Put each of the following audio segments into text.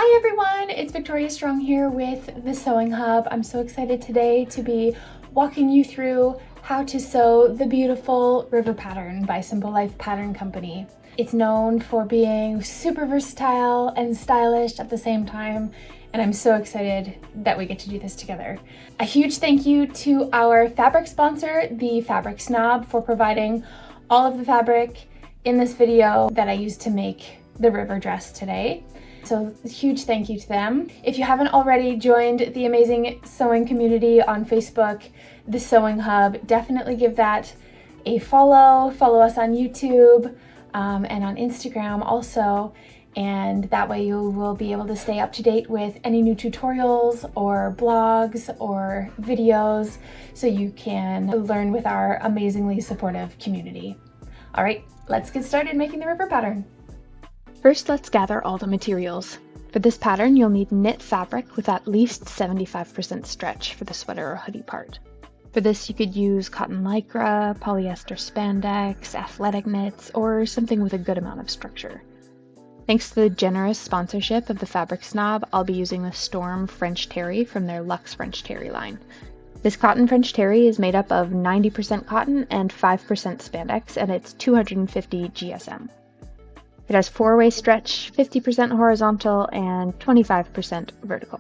Hi everyone, it's Victoria Strong here with the Sewing Hub. I'm so excited today to be walking you through how to sew the beautiful River pattern by Simple Life Pattern Company. It's known for being super versatile and stylish at the same time, and I'm so excited that we get to do this together. A huge thank you to our fabric sponsor, the Fabric Snob, for providing all of the fabric in this video that I used to make the River dress today. So a huge thank you to them. If you haven't already joined the amazing sewing community on Facebook, the Sewing Hub, definitely give that a follow. Follow us on YouTube and on Instagram also. And that way you will be able to stay up to date with any new tutorials or blogs or videos so you can learn with our amazingly supportive community. All right, let's get started making the River pattern. First, let's gather all the materials. For this pattern, you'll need knit fabric with at least 75% stretch for the sweater or hoodie part. For this, you could use cotton lycra, polyester spandex, athletic knits, or something with a good amount of structure. Thanks to the generous sponsorship of the Fabric Snob, I'll be using the Storm French Terry from their Luxe French Terry line. This cotton French Terry is made up of 90% cotton and 5% spandex, and it's 250 GSM. It has 4-way stretch, 50% horizontal, and 25% vertical.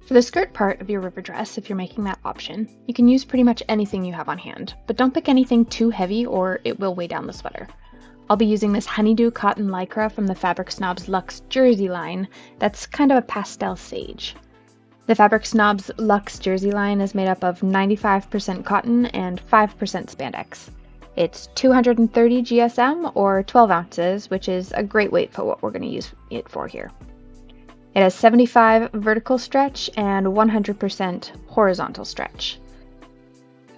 For the skirt part of your River dress, if you're making that option, you can use pretty much anything you have on hand, but don't pick anything too heavy or it will weigh down the sweater. I'll be using this honeydew cotton lycra from the Fabric Snob's Luxe Jersey line that's kind of a pastel sage. The Fabric Snob's Luxe Jersey line is made up of 95% cotton and 5% spandex. It's 230 GSM or 12 ounces, which is a great weight for what we're going to use it for here. It has 75 vertical stretch and 100% horizontal stretch.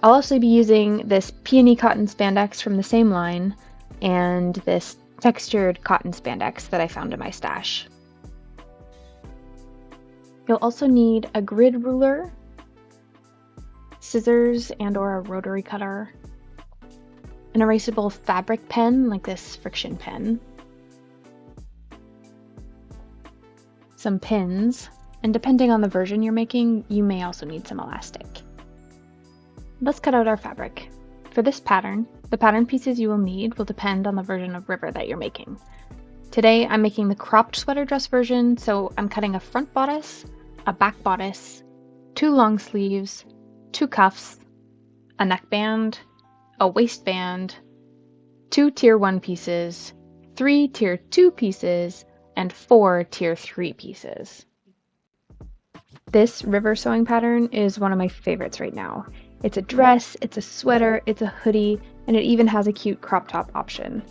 I'll also be using this peony cotton spandex from the same line and this textured cotton spandex that I found in my stash. You'll also need a grid ruler, scissors and/or a rotary cutter, an erasable fabric pen like this friction pen, some pins, and depending on the version you're making, you may also need some elastic. Let's cut out our fabric. For this pattern, the pattern pieces you will need will depend on the version of River that you're making. Today I'm making the cropped sweater dress version, so I'm cutting a front bodice, a back bodice, 2 long sleeves, 2 cuffs, a neckband, a waistband, 2 tier 1 pieces, 3 tier 2 pieces, and 4 tier 3 pieces. This River sewing pattern is one of my favorites right now. It's a dress, it's a sweater, it's a hoodie, and it even has a cute crop top option.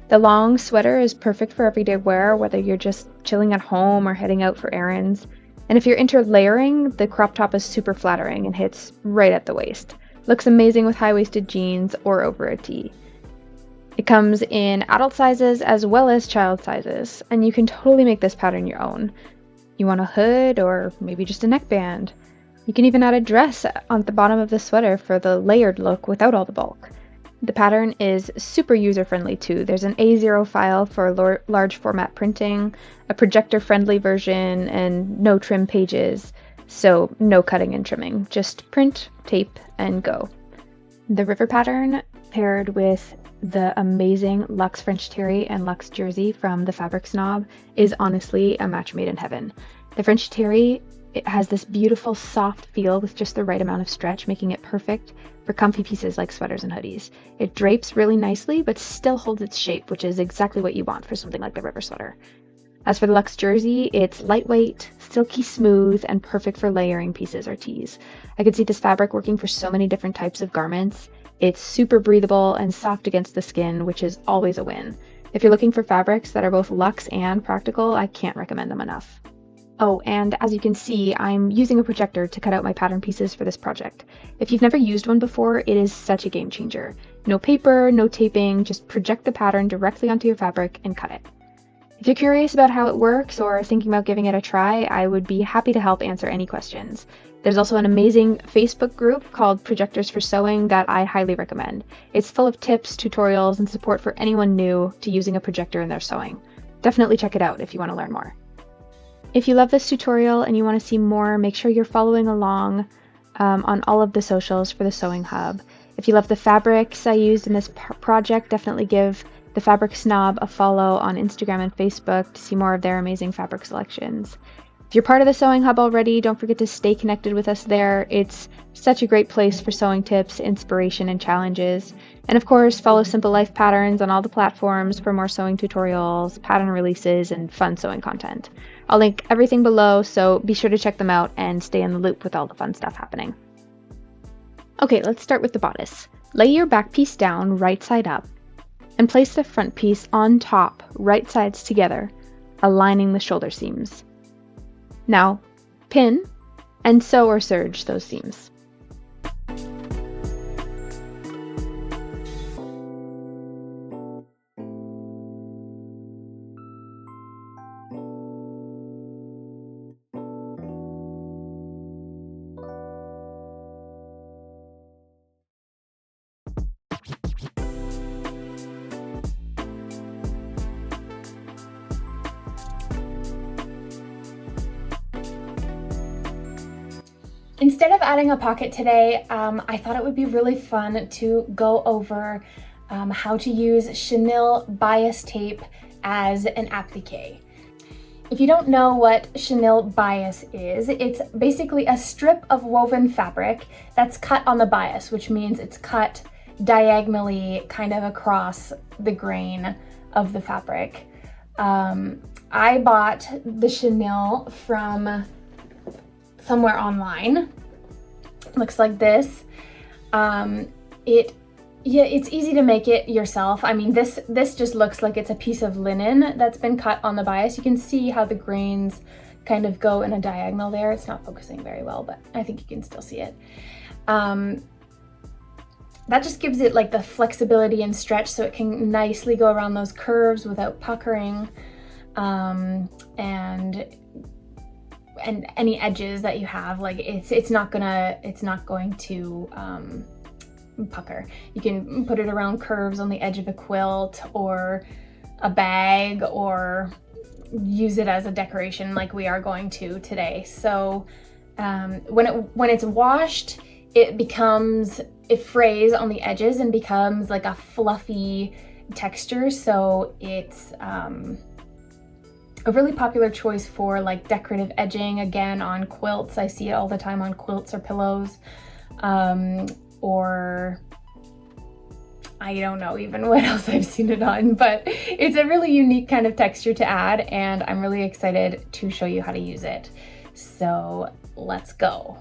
The long sweater is perfect for everyday wear, whether you're just chilling at home or heading out for errands. And if you're into layering, the crop top is super flattering and hits right at the waist. Looks amazing with high-waisted jeans or over a tee. It comes in adult sizes as well as child sizes, and you can totally make this pattern your own. You want a hood or maybe just a neckband. You can even add a dress on the bottom of the sweater for the layered look without all the bulk. The pattern is super user-friendly too. There's an A0 file for large format printing, a projector-friendly version, and no trim pages. So no cutting and trimming, just print, tape, and go. The River pattern paired with the amazing Luxe French Terry and Luxe Jersey from the Fabric Snob is honestly a match made in heaven. The French Terry, it has this beautiful soft feel with just the right amount of stretch, making it perfect for comfy pieces like sweaters and hoodies. It drapes really nicely, but still holds its shape, which is exactly what you want for something like the River sweater. As for the Luxe Jersey, it's lightweight, silky smooth, and perfect for layering pieces or tees. I could see this fabric working for so many different types of garments. It's super breathable and soft against the skin, which is always a win. If you're looking for fabrics that are both luxe and practical, I can't recommend them enough. Oh, and as you can see, I'm using a projector to cut out my pattern pieces for this project. If you've never used one before, it is such a game changer. No paper, no taping, just project the pattern directly onto your fabric and cut it. If you're curious about how it works or thinking about giving it a try, I would be happy to help answer any questions. There's also an amazing Facebook group called Projectors for Sewing that I highly recommend. It's full of tips, tutorials, and support for anyone new to using a projector in their sewing. Definitely check it out if you want to learn more. If you love this tutorial and you want to see more, make sure you're following along on all of the socials for the Sewing Hub. If you love the fabrics I used in this project, definitely give the Fabric Snob a follow on Instagram and Facebook to see more of their amazing fabric selections. If you're part of the Sewing Hub already, don't forget to stay connected with us there. It's such a great place for sewing tips, inspiration, and challenges. And of course, follow Simple Life Patterns on all the platforms for more sewing tutorials, pattern releases, and fun sewing content. I'll link everything below, so be sure to check them out and stay in the loop with all the fun stuff happening. Okay, let's start with the bodice. Lay your back piece down right side up and place the front piece on top, right sides together, aligning the shoulder seams. Now, pin and sew or serge those seams. Instead of adding a pocket today, I thought it would be really fun to go over how to use chenille bias tape as an applique. If you don't know what chenille bias is, it's basically a strip of woven fabric that's cut on the bias, which means it's cut diagonally kind of across the grain of the fabric. I bought the chenille from somewhere online. Looks like this. It's easy to make it yourself. I mean, this just looks like it's a piece of linen that's been cut on the bias. You can see how the grains kind of go in a diagonal there. It's not focusing very well, but I think you can still see it. That just gives it like the flexibility and stretch so it can nicely go around those curves without puckering. And any edges that you have, like it's not going to pucker. You can put it around curves on the edge of a quilt or a bag, or use it as a decoration like we are going to today. So when it's washed, it frays on the edges and becomes like a fluffy texture. So it's a really popular choice for like decorative edging, again on quilts. I see it all the time on quilts or pillows, or I don't know even what else I've seen it on, but it's a really unique kind of texture to add, and I'm really excited to show you how to use it. So let's go.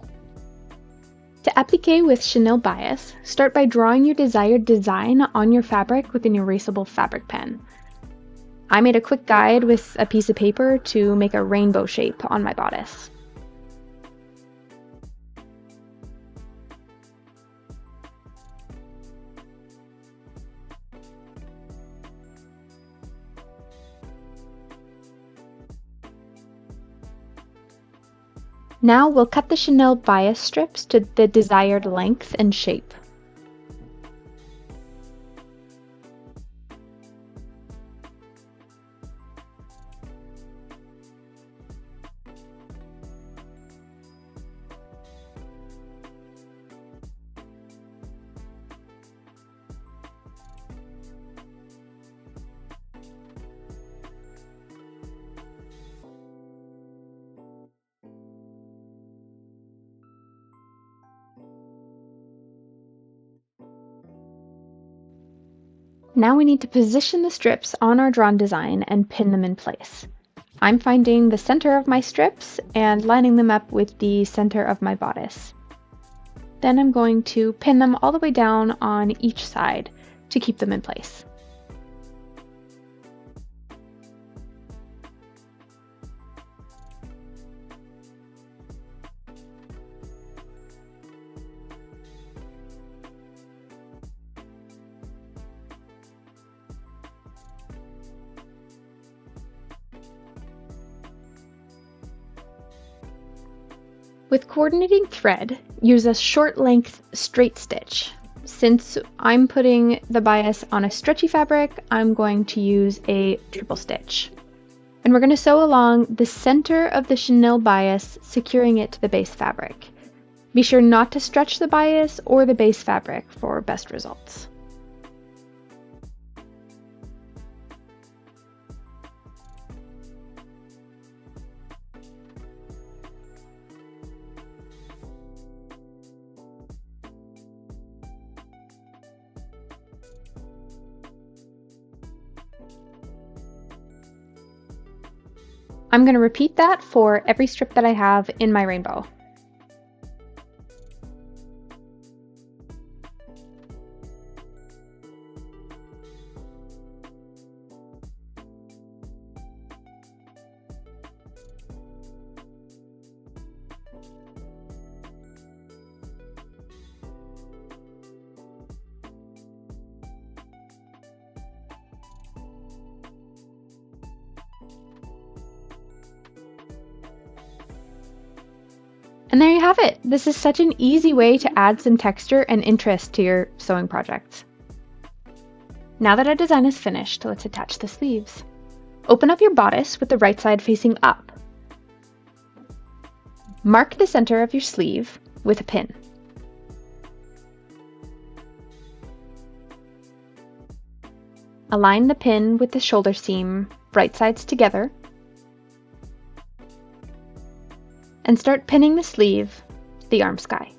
To applique with chenille bias, start by drawing your desired design on your fabric with an erasable fabric pen. I made a quick guide with a piece of paper to make a rainbow shape on my bodice. Now we'll cut the chenille bias strips to the desired length and shape. Now we need to position the strips on our drawn design and pin them in place. I'm finding the center of my strips and lining them up with the center of my bodice. Then I'm going to pin them all the way down on each side to keep them in place. With coordinating thread, use a short length straight stitch. Since I'm putting the bias on a stretchy fabric, I'm going to use a triple stitch. And we're going to sew along the center of the chenille bias, securing it to the base fabric. Be sure not to stretch the bias or the base fabric for best results. I'm going to repeat that for every strip that I have in my rainbow. And there you have it. This is such an easy way to add some texture and interest to your sewing projects. Now that our design is finished, let's attach the sleeves. Open up your bodice with the right side facing up. Mark the center of your sleeve with a pin. Align the pin with the shoulder seam, right sides together, and start pinning the sleeve to the arm sky.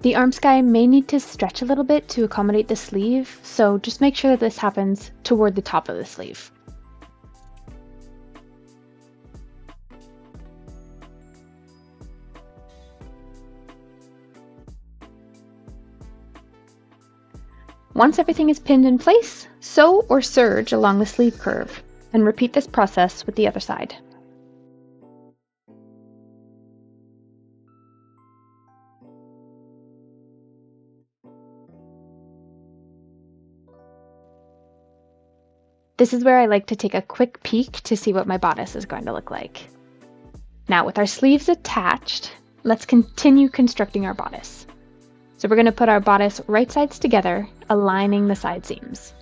The arm sky may need to stretch a little bit to accommodate the sleeve, so just make sure that this happens toward the top of the sleeve. Once everything is pinned in place, sew or serge along the sleeve curve, and repeat this process with the other side. This is where I like to take a quick peek to see what my bodice is going to look like. Now, with our sleeves attached, let's continue constructing our bodice. So we're going to put our bodice right sides together, aligning the side seams.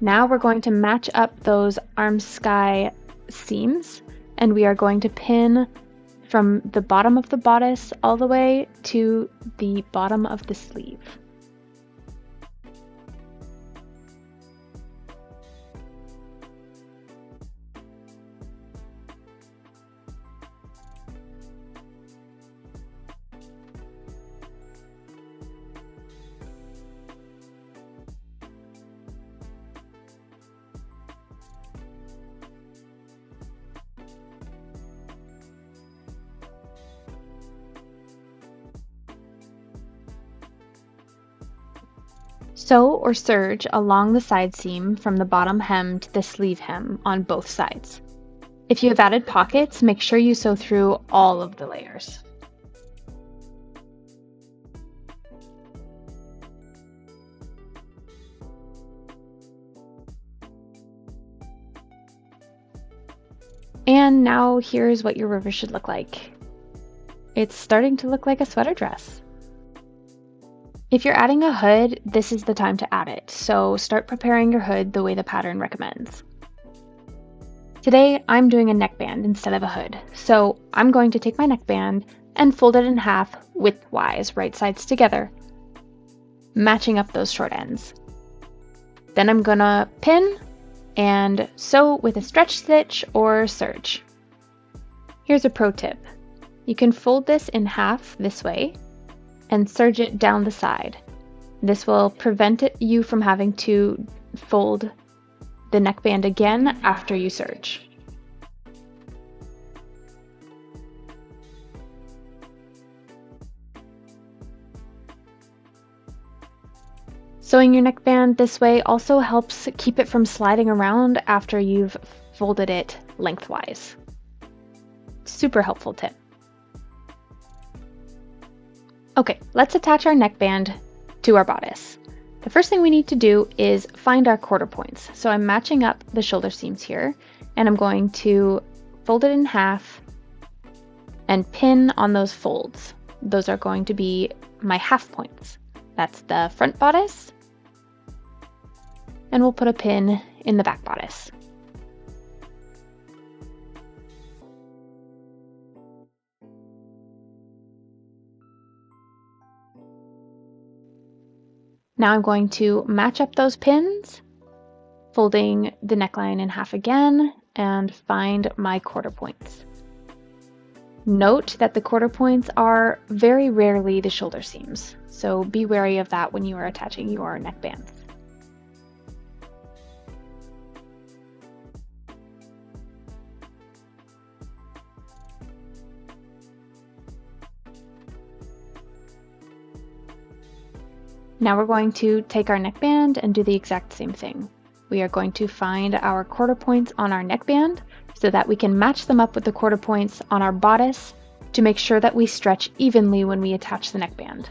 Now we're going to match up those arm sky seams, and we are going to pin from the bottom of the bodice all the way to the bottom of the sleeve. Sew or serge along the side seam from the bottom hem to the sleeve hem on both sides. If you have added pockets, make sure you sew through all of the layers. And now here's what your river should look like. It's starting to look like a sweater dress. If you're adding a hood, this is the time to add it, so start preparing your hood the way the pattern recommends. Today, I'm doing a neckband instead of a hood, so I'm going to take my neckband and fold it in half widthwise, right sides together, matching up those short ends. Then I'm gonna pin and sew with a stretch stitch or serge. Here's a pro tip. You can fold this in half this way and serge it down the side. This will prevent you from having to fold the neckband again after you serge. Sewing your neckband this way also helps keep it from sliding around after you've folded it lengthwise. Super helpful tip. Okay, let's attach our neckband to our bodice. The first thing we need to do is find our quarter points. So I'm matching up the shoulder seams here, and I'm going to fold it in half and pin on those folds. Those are going to be my half points. That's the front bodice, and we'll put a pin in the back bodice. Now I'm going to match up those pins, folding the neckline in half again, and find my quarter points. Note that the quarter points are very rarely the shoulder seams, so be wary of that when you are attaching your neckbands. Now we're going to take our neckband and do the exact same thing. We are going to find our quarter points on our neckband so that we can match them up with the quarter points on our bodice to make sure that we stretch evenly when we attach the neckband.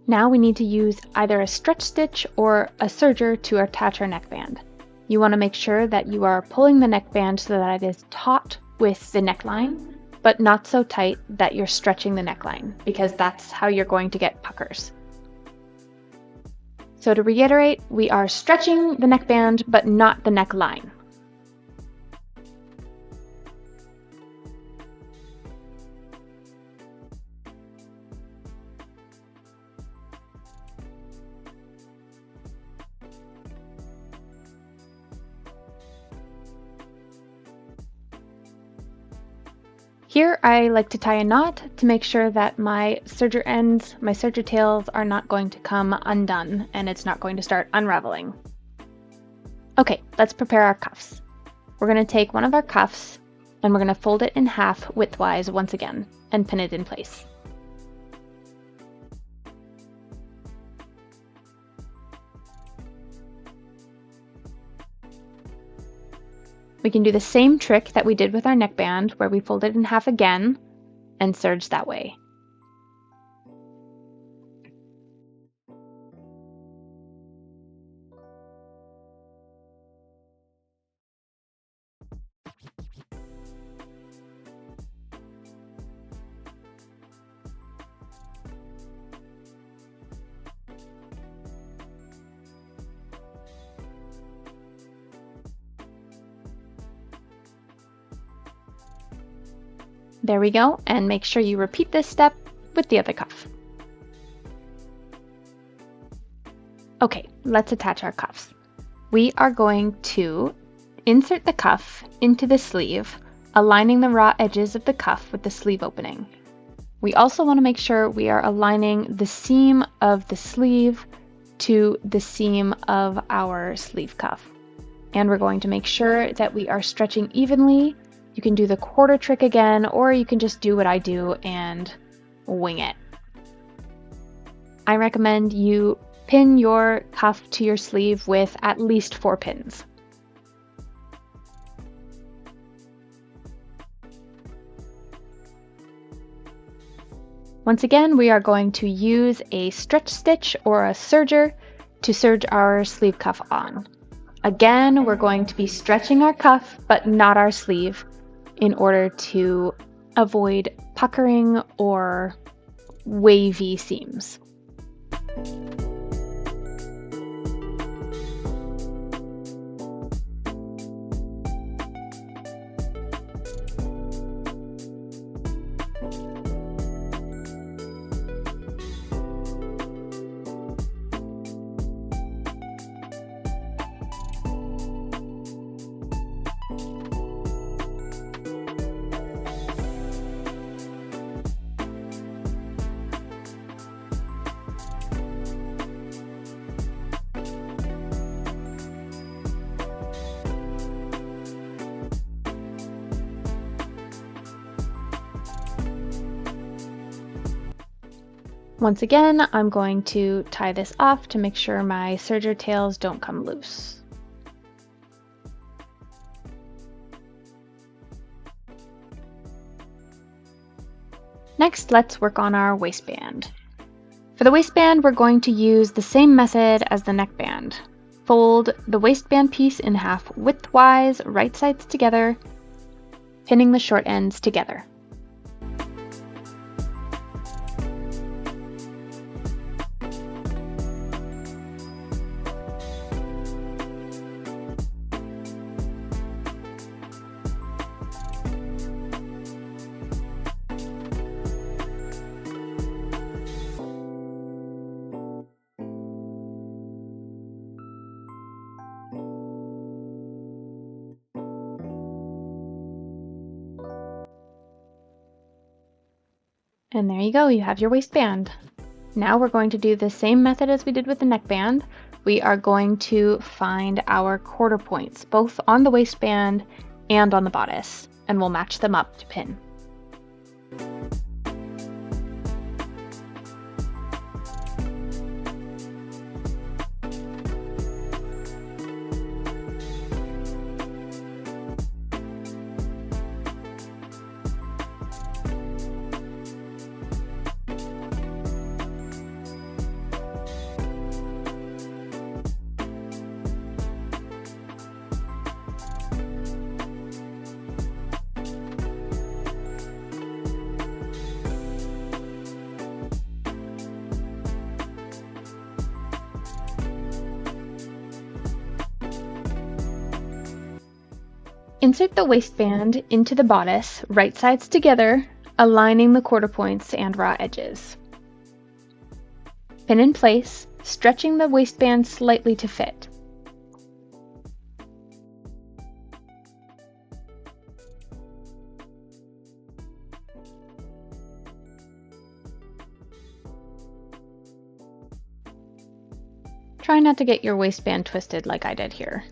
Now we need to use either a stretch stitch or a serger to attach our neckband. You want to make sure that you are pulling the neckband so that it is taut with the neckline, but not so tight that you're stretching the neckline, because that's how you're going to get puckers. So to reiterate, we are stretching the neckband, but not the neckline. Here I like to tie a knot to make sure that my serger ends, my serger tails are not going to come undone and it's not going to start unraveling. Okay, let's prepare our cuffs. We're going to take one of our cuffs and we're going to fold it in half widthwise once again and pin it in place. We can do the same trick that we did with our neckband, where we fold it in half again and serge that way. There we go, and make sure you repeat this step with the other cuff. Okay, let's attach our cuffs. We are going to insert the cuff into the sleeve, aligning the raw edges of the cuff with the sleeve opening. We also want to make sure we are aligning the seam of the sleeve to the seam of our sleeve cuff. And we're going to make sure that we are stretching evenly. You can do the quarter trick again, or you can just do what I do and wing it. I recommend you pin your cuff to your sleeve with at least 4 pins. Once again, we are going to use a stretch stitch or a serger to serge our sleeve cuff on. Again, we're going to be stretching our cuff, but not our sleeve, in order to avoid puckering or wavy seams. Once again, I'm going to tie this off to make sure my serger tails don't come loose. Next, let's work on our waistband. For the waistband, we're going to use the same method as the neckband. Fold the waistband piece in half widthwise, right sides together, pinning the short ends together. And there you go, you have your waistband. Now we're going to do the same method as we did with the neckband. We are going to find our quarter points, both on the waistband and on the bodice, and we'll match them up to pin. Insert the waistband into the bodice, right sides together, aligning the quarter points and raw edges. Pin in place, stretching the waistband slightly to fit. Try not to get your waistband twisted like I did here.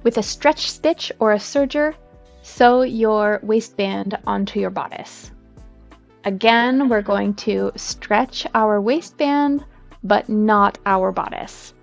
With a stretch stitch or a serger, sew your waistband onto your bodice. Again, we're going to stretch our waistband, but not our bodice.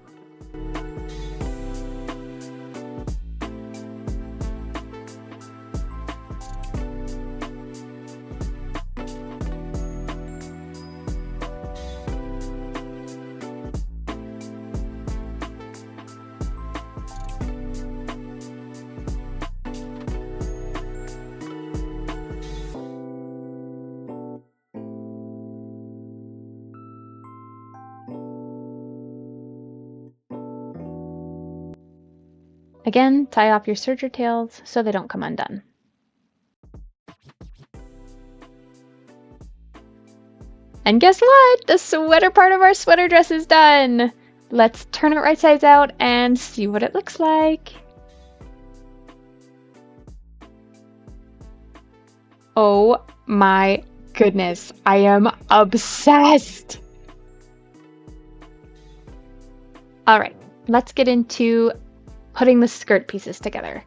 Again, tie off your serger tails so they don't come undone. And guess what? The sweater part of our sweater dress is done! Let's turn it right sides out and see what it looks like. Oh my goodness, I am obsessed! Alright, let's get into putting the skirt pieces together.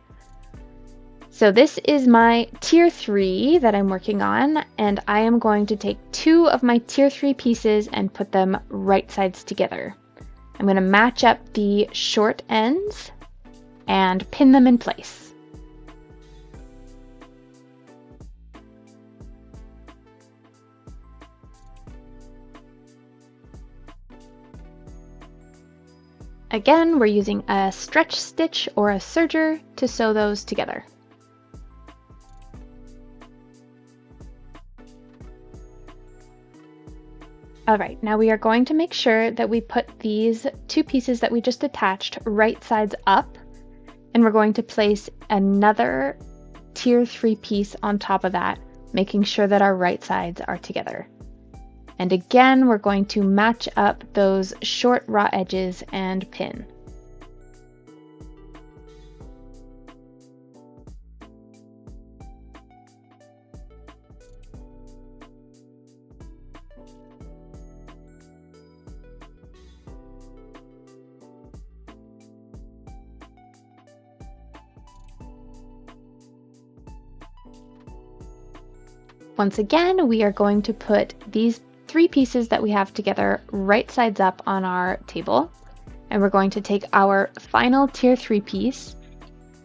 So this is my tier 3 that I'm working on, and I am going to take 2 of my tier 3 pieces and put them right sides together. I'm going to match up the short ends and pin them in place. Again, we're using a stretch stitch or a serger to sew those together. All right, now we are going to make sure that we put these two pieces that we just attached right sides up, and we're going to place another tier 3 piece on top of that, making sure that our right sides are together. And again, we're going to match up those short raw edges and pin. Once again, we are going to put these 3 pieces that we have together right sides up on our table, and we're going to take our final tier 3 piece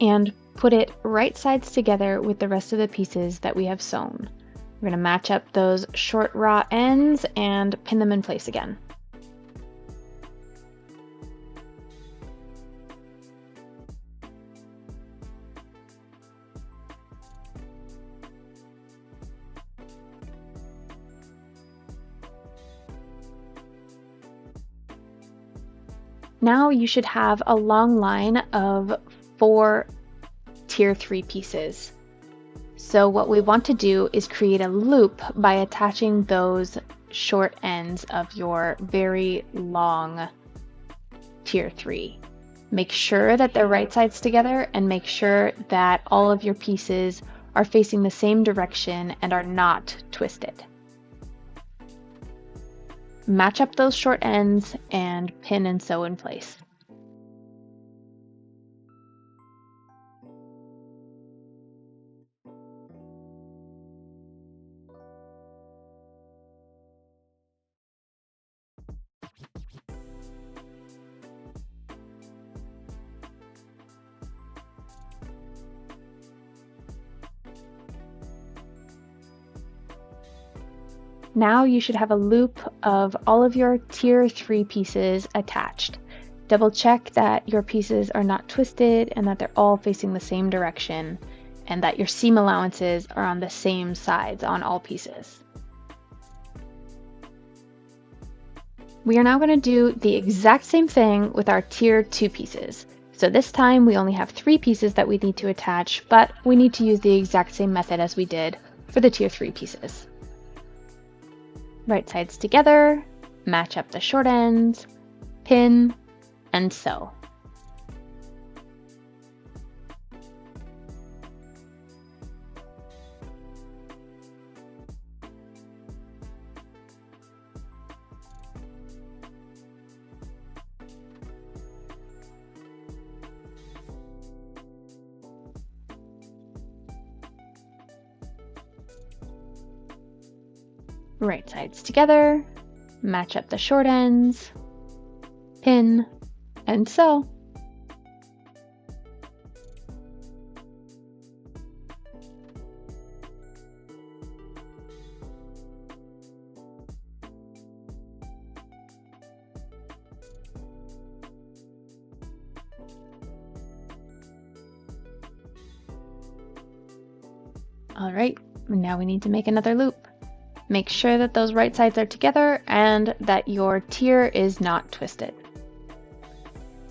and put it right sides together with the rest of the pieces that we have sewn. We're going to match up those short raw ends and pin them in place again. Now you should have a long line of 4 tier 3 pieces. So what we want to do is create a loop by attaching those short ends of your very long tier 3. Make sure that they're right sides together and make sure that all of your pieces are facing the same direction and are not twisted. Match up those short ends and pin and sew in place. Now you should have a loop of all of your tier 3 pieces attached. Double check that your pieces are not twisted and that they're all facing the same direction, and that your seam allowances are on the same sides on all pieces. We are now going to do the exact same thing with our tier 2 pieces. So this time we only have 3 pieces that we need to attach, but we need to use the exact same method as we did for the tier 3 pieces. Right sides together, match up the short ends, pin, and sew. Right sides together, match up the short ends, pin, and sew. All right, now we need to make another loop. Make sure that those right sides are together and that your tier is not twisted.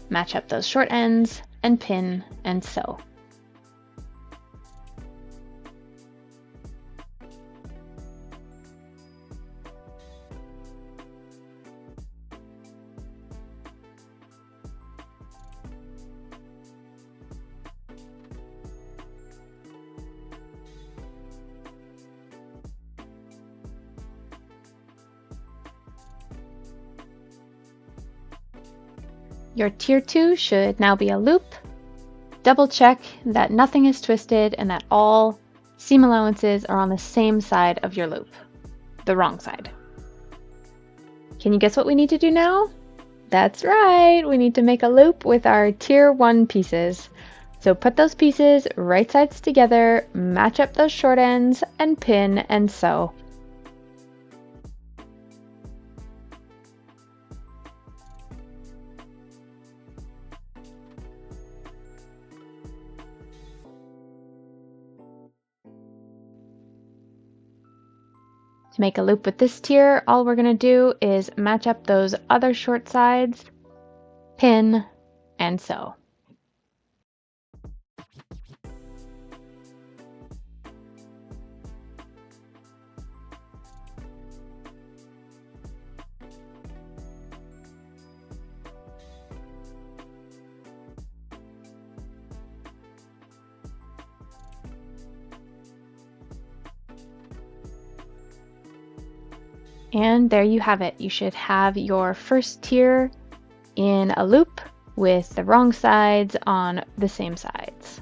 Match up those short ends and pin and sew. Your tier 2 should now be a loop. Double check that nothing is twisted and that all seam allowances are on the same side of your loop, the wrong side. Can you guess what we need to do now? That's right, we need to make a loop with our tier 1 pieces. So put those pieces right sides together, match up those short ends, and pin and sew. To make a loop with this tier, all we're going to do is match up those other short sides, pin, and sew. And there you have it. You should have your first tier in a loop with the wrong sides on the same sides.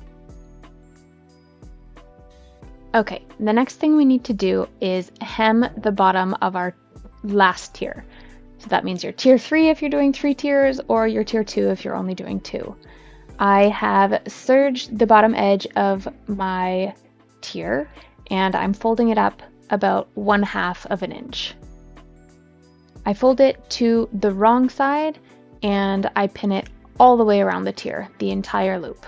Okay, the next thing we need to do is hem the bottom of our last tier. So that means your tier 3 if you're doing 3 tiers, or your tier 2 if you're only doing 2. I have serged the bottom edge of my tier and I'm folding it up about 1/2 of an inch. I fold it to the wrong side and I pin it all the way around the tier, the entire loop.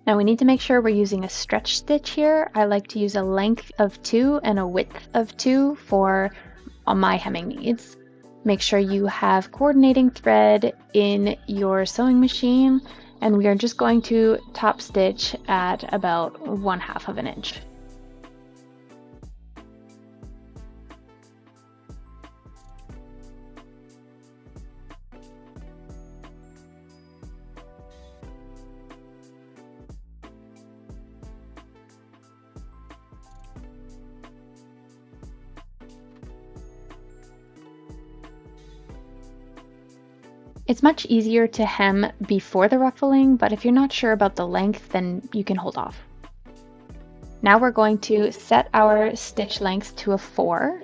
Now we need to make sure we're using a stretch stitch here. I like to use a length of 2 and a width of 2 for my hemming needs. Make sure you have coordinating thread in your sewing machine, and we are just going to top stitch at about 1/2 of an inch. It's much easier to hem before the ruffling, but if you're not sure about the length, then you can hold off. Now we're going to set our stitch length to a 4,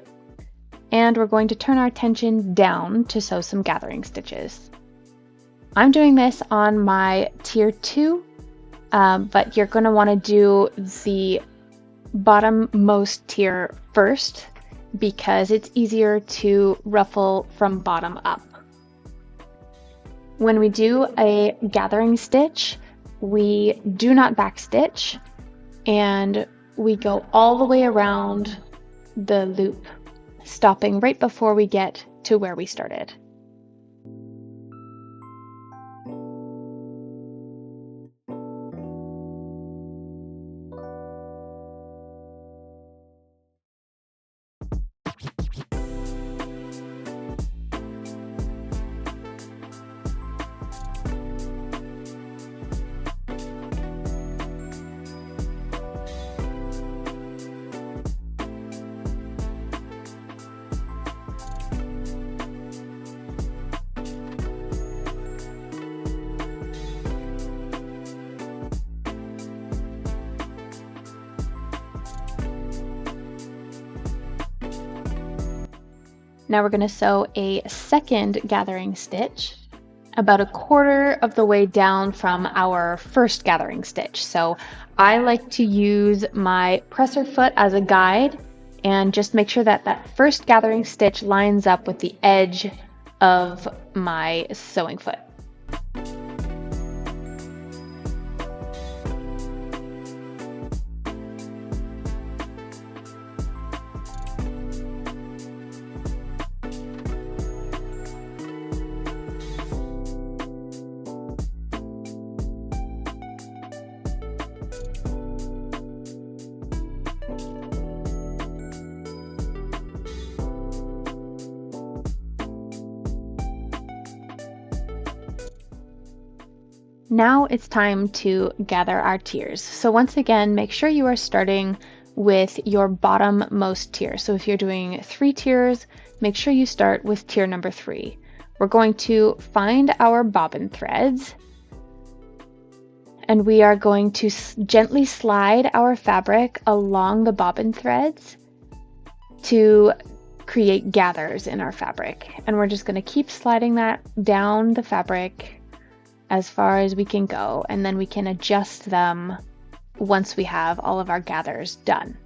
and we're going to turn our attention down to sew some gathering stitches. I'm doing this on my tier 2, but you're going to want to do the bottom-most tier first because it's easier to ruffle from bottom up. When we do a gathering stitch, we do not backstitch and we go all the way around the loop, stopping right before we get to where we started. Now we're going to sew a second gathering stitch about 1/4 of the way down from our first gathering stitch. So I like to use my presser foot as a guide and just make sure that that first gathering stitch lines up with the edge of my sewing foot. Now it's time to gather our tiers. So once again, make sure you are starting with your bottom-most tier. So if you're doing 3 tiers, make sure you start with tier number 3. We're going to find our bobbin threads and we are going to gently slide our fabric along the bobbin threads to create gathers in our fabric. And we're just going to keep sliding that down the fabric as far as we can go, and then we can adjust them once we have all of our gathers done.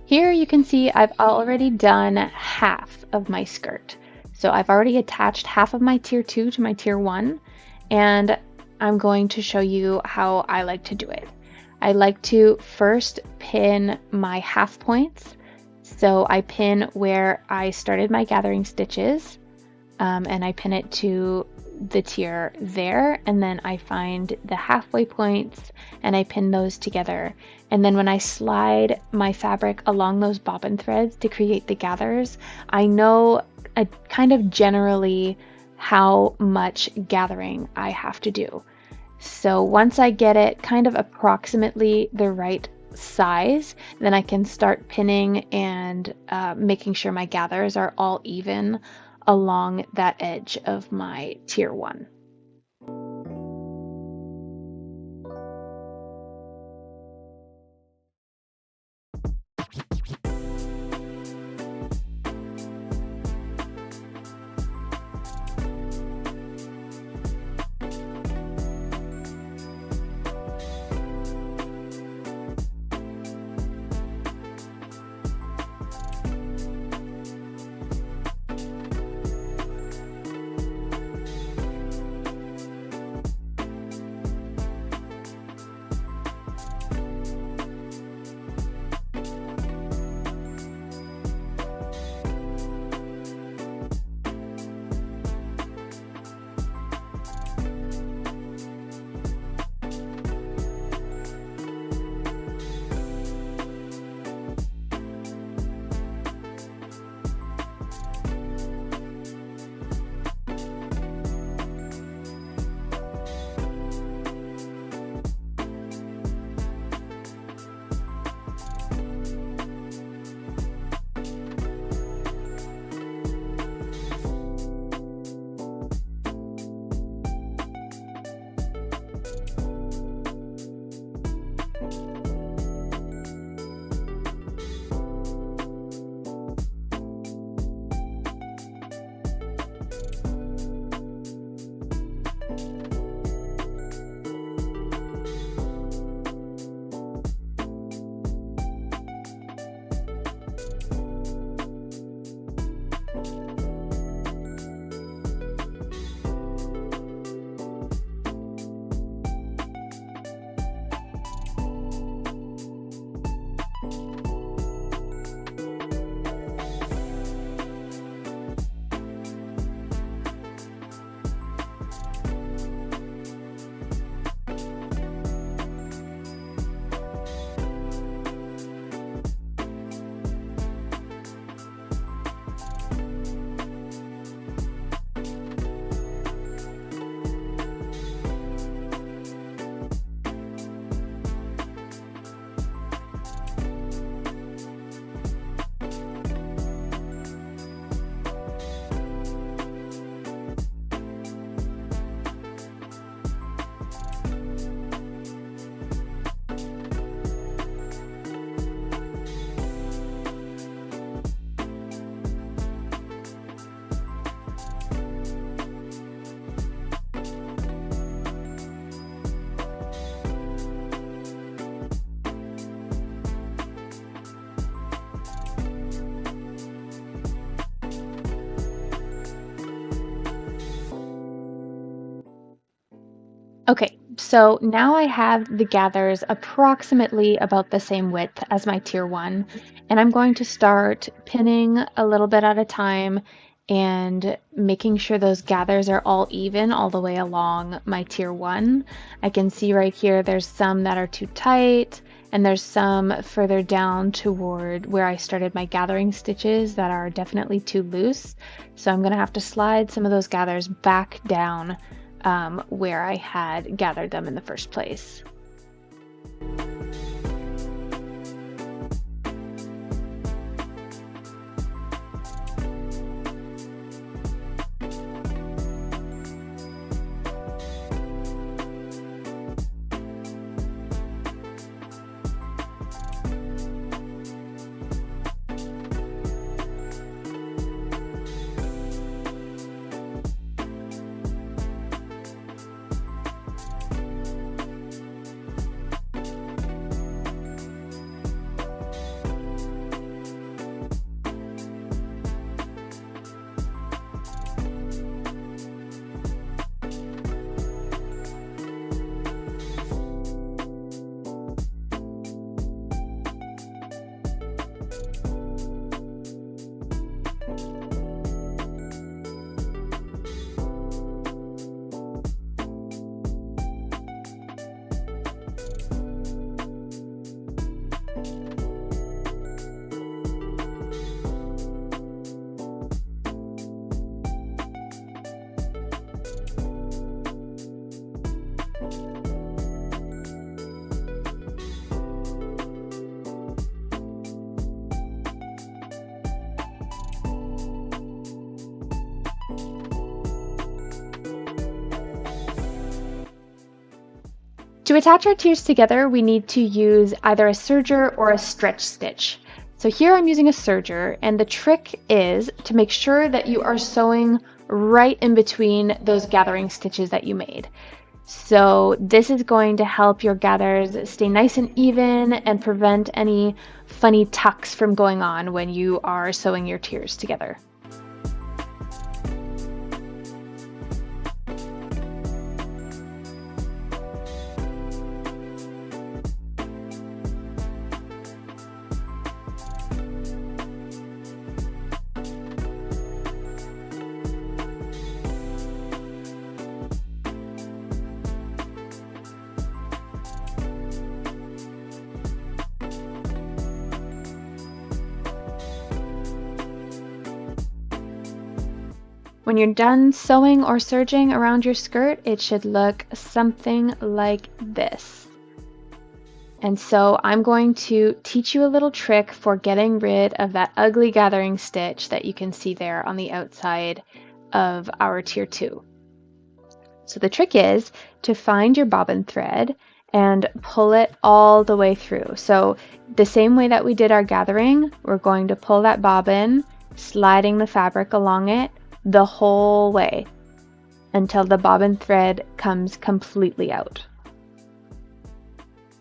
Here you can see I've already done half of my skirt. So I've already attached half of my tier 2 to my tier 1, and I'm going to show you how I like to do it. I like to first pin my half points. So I pin where I started my gathering stitches, and I pin it to the tier there, and then I find the halfway points and I pin those together. And then when I slide my fabric along those bobbin threads to create the gathers, I know kind of generally how much gathering I have to do. So once I get it kind of approximately the right size, then I can start pinning and making sure my gathers are all even along that edge of my tier 1. Okay, so now I have the gathers approximately about the same width as my tier 1, and I'm going to start pinning a little bit at a time and making sure those gathers are all even all the way along my tier 1. I can see right here there's some that are too tight, and there's some further down toward where I started my gathering stitches that are definitely too loose. So I'm going to have to slide some of those gathers back down where I had gathered them in the first place. To attach our tiers together, we need to use either a serger or a stretch stitch. So here I'm using a serger, and the trick is to make sure that you are sewing right in between those gathering stitches that you made. So this is going to help your gathers stay nice and even and prevent any funny tucks from going on when you are sewing your tiers together. When you're done sewing or serging around your skirt, it should look something like this. And so I'm going to teach you a little trick for getting rid of that ugly gathering stitch that you can see there on the outside of our tier 2. So the trick is to find your bobbin thread and pull it all the way through. So the same way that we did our gathering, we're going to pull that bobbin, sliding the fabric along it the whole way until the bobbin thread comes completely out.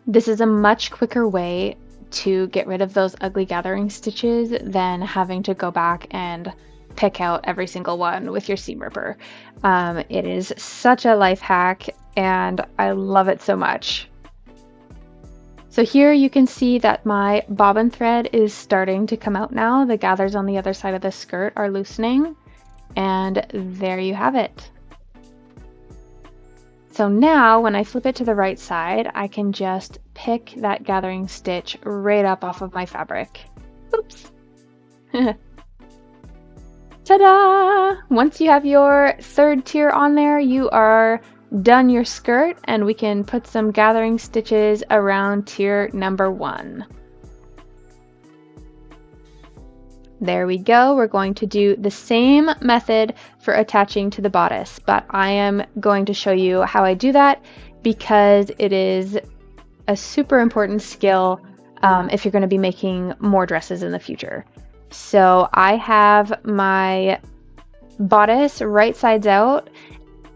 This is a much quicker way to get rid of those ugly gathering stitches than having to go back and pick out every single one with your seam ripper. It is such a life hack and I love it so much. So here you can see that my bobbin thread is starting to come out now. The gathers on the other side of the skirt are loosening. And there you have it. So now when I flip it to the right side, I can just pick that gathering stitch right up off of my fabric. Oops. Ta-da! Once you have your third tier on there, you are done your skirt, and we can put some gathering stitches around tier number 1. There we go. We're going to do the same method for attaching to the bodice, but I am going to show you how I do that because it is a super important skill if you're going to be making more dresses in the future. So I have my bodice right sides out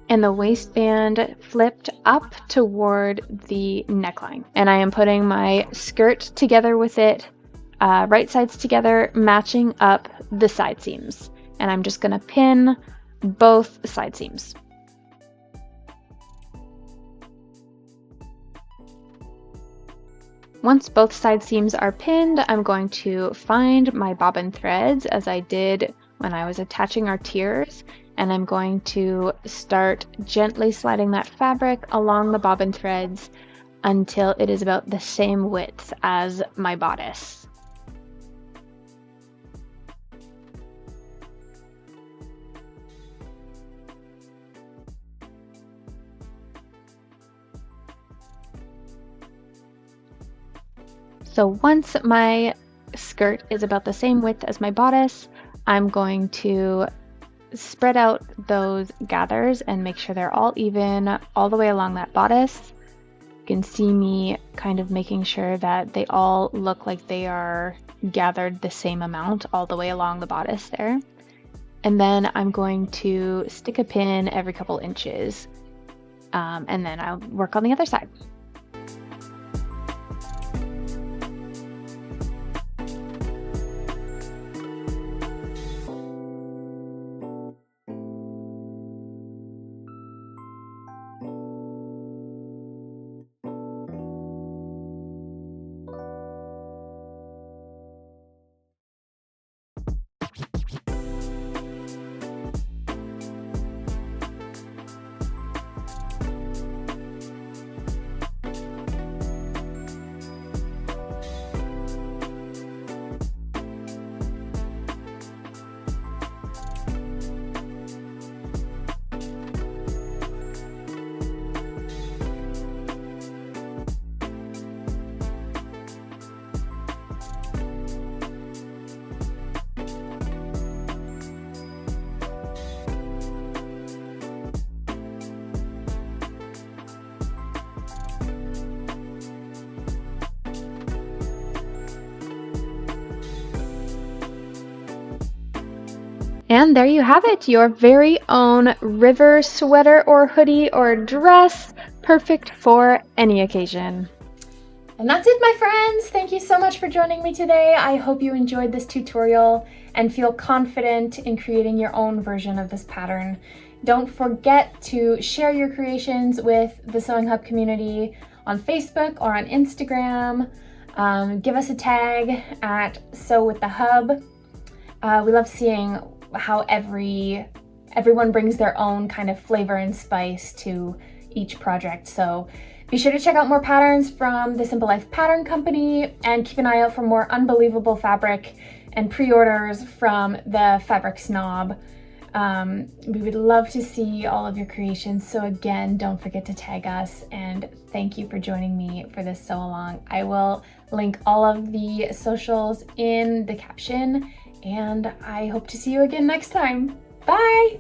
and the waistband flipped up toward the neckline. And I am putting my skirt together with it, right sides together, matching up the side seams. And I'm just gonna pin both side seams. Once both side seams are pinned, I'm going to find my bobbin threads as I did when I was attaching our tiers, and I'm going to start gently sliding that fabric along the bobbin threads until it is about the same width as my bodice. So once my skirt is about the same width as my bodice, I'm going to spread out those gathers and make sure they're all even all the way along that bodice. You can see me kind of making sure that they all look like they are gathered the same amount all the way along the bodice there. And then I'm going to stick a pin every couple inches, and then I'll work on the other side. And there you have it, your very own river sweater or hoodie or dress, perfect for any occasion. And that's it, my friends. Thank you so much for joining me today. I hope you enjoyed this tutorial and feel confident in creating your own version of this pattern. Don't forget to share your creations with the Sewing Hub community on Facebook or on Instagram. Give us a tag at Sew with the Hub. We love seeing how everyone brings their own kind of flavor and spice to each project. So be sure to check out more patterns from the Simple Life Pattern Company and keep an eye out for more unbelievable fabric and pre-orders from the Fabric Snob. We would love to see all of your creations. So again, don't forget to tag us, and thank you for joining me for this sew along. I will link all of the socials in the caption, and I hope to see you again next time. Bye!